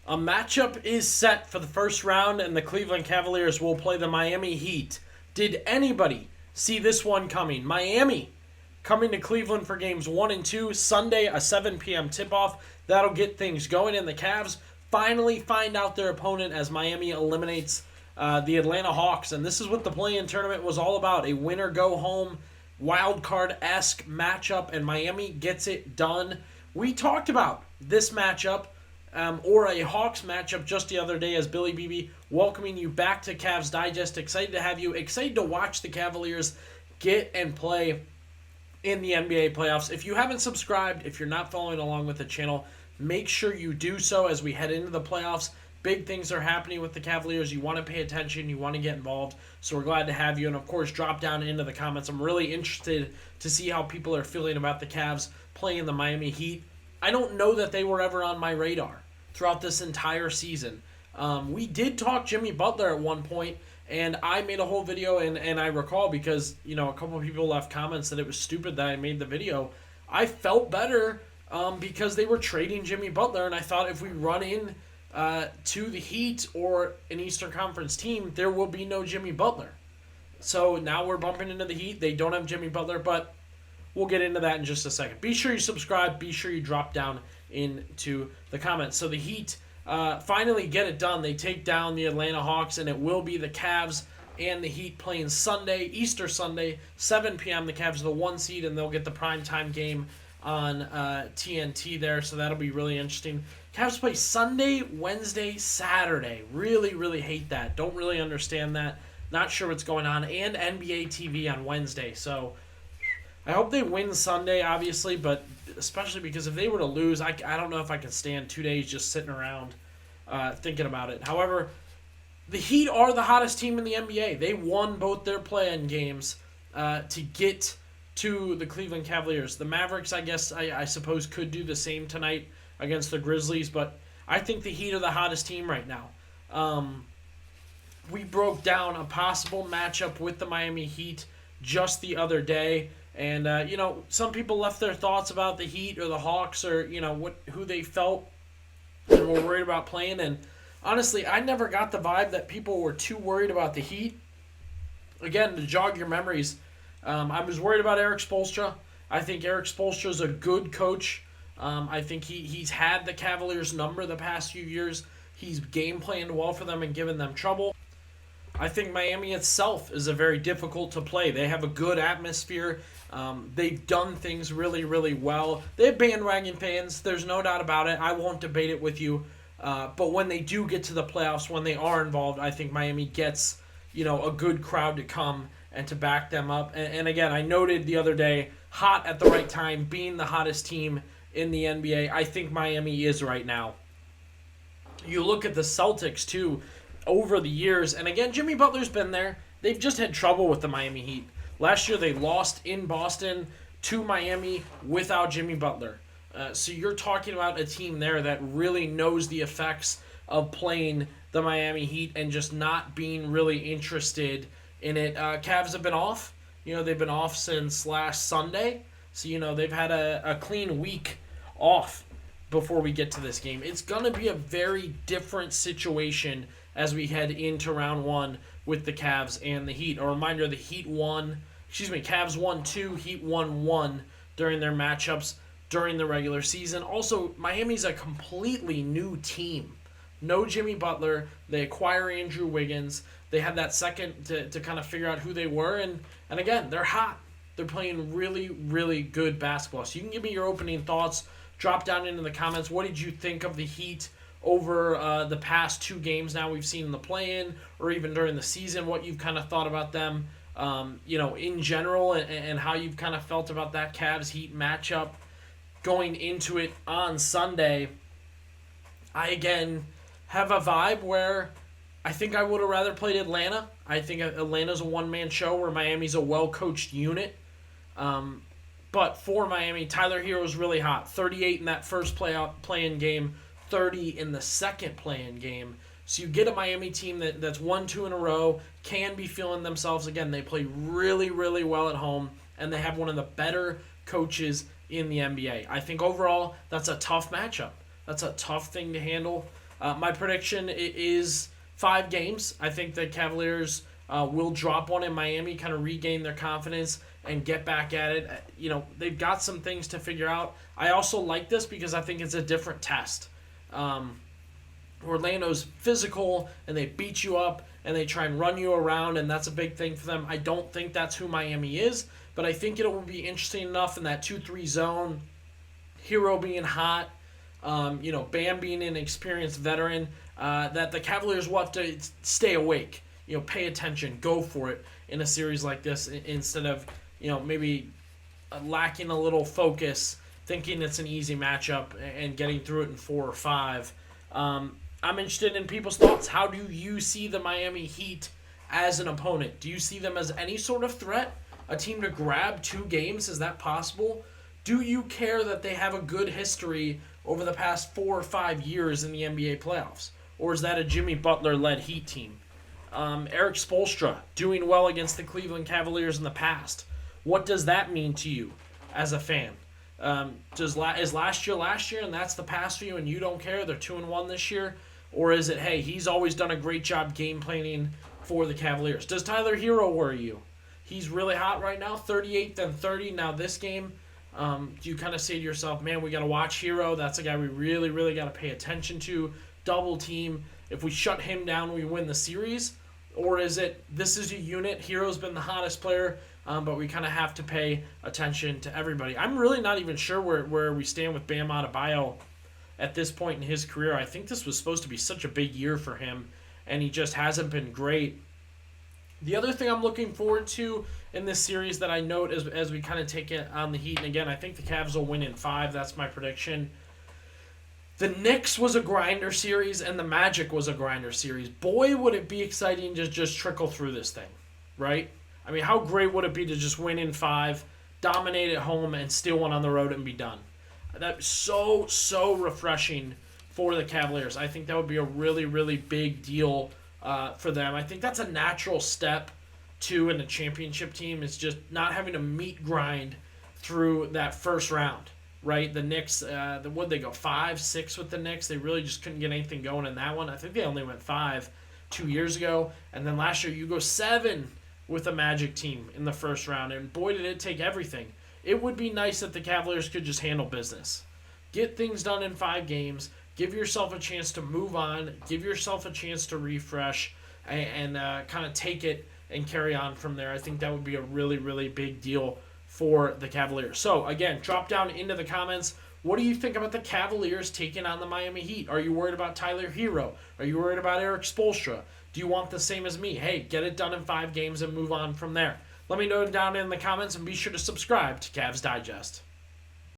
A matchup is set for the first round, and the Cleveland Cavaliers will play the Miami Heat. Did anybody see this one coming? Miami coming to Cleveland for games 1 and 2. Sunday, a 7 p.m. tip-off. That'll get things going, and the Cavs finally find out their opponent as Miami eliminates the Atlanta Hawks. And this is what the play-in tournament was all about, a winner-go-home, wild-card-esque matchup, and Miami gets it done. We talked about this matchup, or a Hawks matchup just the other day, as Billy Beebe welcoming you back to Cavs Digest. Excited to have you. Excited to watch the Cavaliers get and play in the NBA playoffs. If you haven't subscribed, if you're not following along with the channel, make sure you do so as we head into the playoffs. Big things are happening with the Cavaliers. You want to pay attention. You want to get involved. So we're glad to have you. And, of course, drop down into the comments. I'm really interested to see how people are feeling about the Cavs playing the Miami Heat. I don't know that they were ever on my radar throughout this entire season. We did talk Jimmy Butler at one point, and I made a whole video, and I recall because, a couple of people left comments that it was stupid that I made the video. I felt better because they were trading Jimmy Butler, and I thought if we run in to the Heat or an Eastern Conference team, there will be no Jimmy Butler. So now we're bumping into the Heat. They don't have Jimmy Butler, but we'll get into that in just a second. Be sure you subscribe. Be sure you drop down into the comments. So the Heat finally get it done. They take down the Atlanta Hawks, and it will be the Cavs and the Heat playing Sunday, Easter Sunday, 7 p.m. The Cavs are the 1 seed, and they'll get the primetime game on TNT there, so that'll be really interesting. Cavs play Sunday, Wednesday, Saturday. Really, really hate that. Don't really understand that. Not sure what's going on. And NBA TV on Wednesday. So I hope they win Sunday, obviously, but especially because if they were to lose, I don't know if I can stand 2 days just sitting around thinking about it. However, the Heat are the hottest team in the NBA. They won both their play-in games to get to the Cleveland Cavaliers. The Mavericks, I suppose, could do the same tonight against the Grizzlies, but I think the Heat are the hottest team right now. We broke down a possible matchup with the Miami Heat just the other day, and some people left their thoughts about the Heat or the Hawks or who they felt and were worried about playing. And honestly, I never got the vibe that people were too worried about the Heat. Again, to jog your memories, I was worried about Eric Spoelstra. I think Eric Spoelstra is a good coach. I think he's had the Cavaliers' number the past few years. He's game planned well for them and given them trouble. I think Miami itself is a very difficult to play. They have a good atmosphere. They've done things really, really well. They have bandwagon fans. There's no doubt about it. I won't debate it with you. But when they do get to the playoffs, when they are involved, I think Miami gets a good crowd to come and to back them up. And again, I noted the other day, hot at the right time, being the hottest team in the NBA. I think Miami is right now. You look at the Celtics, too, over the years. And again, Jimmy Butler's been there. They've just had trouble with the Miami Heat. Last year, they lost in Boston to Miami without Jimmy Butler. So you're talking about a team there that really knows the effects of playing the Miami Heat and just not being really interested in it. Cavs have been off. They've been off since last Sunday. So, they've had a clean week off before we get to this game. It's going to be a very different situation as we head into round one with the Cavs and the Heat. A reminder, the Cavs won 2, Heat won 1 during their matchups during the regular season. Also, Miami's a completely new team. No Jimmy Butler. They acquire Andrew Wiggins. They had that second to kind of figure out who they were. And again, they're hot. They're playing really, really good basketball. So you can give me your opening thoughts. Drop down into the comments. What did you think of the Heat over the past 2 games now we've seen in the play-in, or even during the season? What you've kind of thought about them, in general, and how you've kind of felt about that Cavs-Heat matchup going into it on Sunday. I, again, have a vibe where I think I would have rather played Atlanta. I think Atlanta's a one-man show where Miami's a well-coached unit. But for Miami, Tyler Hero's really hot. 38 in that first play-in game, 30 in the second play-in game. So you get a Miami team that's won 2 in a row, can be feeling themselves again. They play really, really well at home, and they have one of the better coaches in the NBA. I think overall, that's a tough matchup. That's a tough thing to handle. My prediction is 5 games. I think the Cavaliers will drop one in Miami, kind of regain their confidence and get back at it. They've got some things to figure out. I also like this because I think it's a different test. Orlando's physical, and they beat you up, and they try and run you around, and that's a big thing for them. I don't think that's who Miami is, but I think it will be interesting enough in that 2-3 zone, Hero being hot, Bam being an experienced veteran, that the Cavaliers will have to stay awake, pay attention, go for it in a series like this instead of, maybe lacking a little focus, thinking it's an easy matchup and getting through it in 4 or 5. I'm interested in people's thoughts. How do you see the Miami Heat as an opponent? Do you see them as any sort of threat? A team to grab 2 games? Is that possible? Do you care that they have a good history over the past 4 or 5 years in the NBA playoffs? Or is that a Jimmy Butler-led Heat team? Eric Spoelstra doing well against the Cleveland Cavaliers in the past. What does that mean to you as a fan? Is last year and that's the past for you and you don't care? They're 2-1 this year? Or is it, hey, he's always done a great job game planning for the Cavaliers? Does Tyler Hero worry you? He's really hot right now, 38 then 30. Now this game, do you kind of say to yourself, man, we got to watch Hero. That's a guy we really, really got to pay attention to. Double team. If we shut him down, we win the series. Or is it, this is a unit. Hero's been the hottest player, but we kind of have to pay attention to everybody. I'm really not even sure where we stand with Bam Adebayo at this point in his career. I think this was supposed to be such a big year for him, and he just hasn't been great. The other thing I'm looking forward to in this series that I note as we kind of take it on the Heat, and again, I think the Cavs will win in 5. That's my prediction. The Knicks was a grinder series, and the Magic was a grinder series. Boy, would it be exciting to just trickle through this thing, right? I mean, how great would it be to just win in 5, dominate at home, and steal one on the road and be done? That's so refreshing for the Cavaliers. I think that would be a really, really big deal for them. I think that's a natural step to in a championship team is just not having to meat grind through that first round, right? The Knicks, would they go 5-6 with the Knicks? They really just couldn't get anything going in that one. I think they only went 5 2 years ago. And then last year you go 7 with a Magic team in the first round. And boy, did it take everything. It would be nice if the Cavaliers could just handle business. Get things done in 5 games. Give yourself a chance to move on. Give yourself a chance to refresh and kind of take it and carry on from there. I think that would be a really, really big deal for the Cavaliers. So, again, drop down into the comments. What do you think about the Cavaliers taking on the Miami Heat? Are you worried about Tyler Hero? Are you worried about Eric Spoelstra? Do you want the same as me? Hey, get it done in 5 games and move on from there. Let me know down in the comments and be sure to subscribe to Cavs Digest.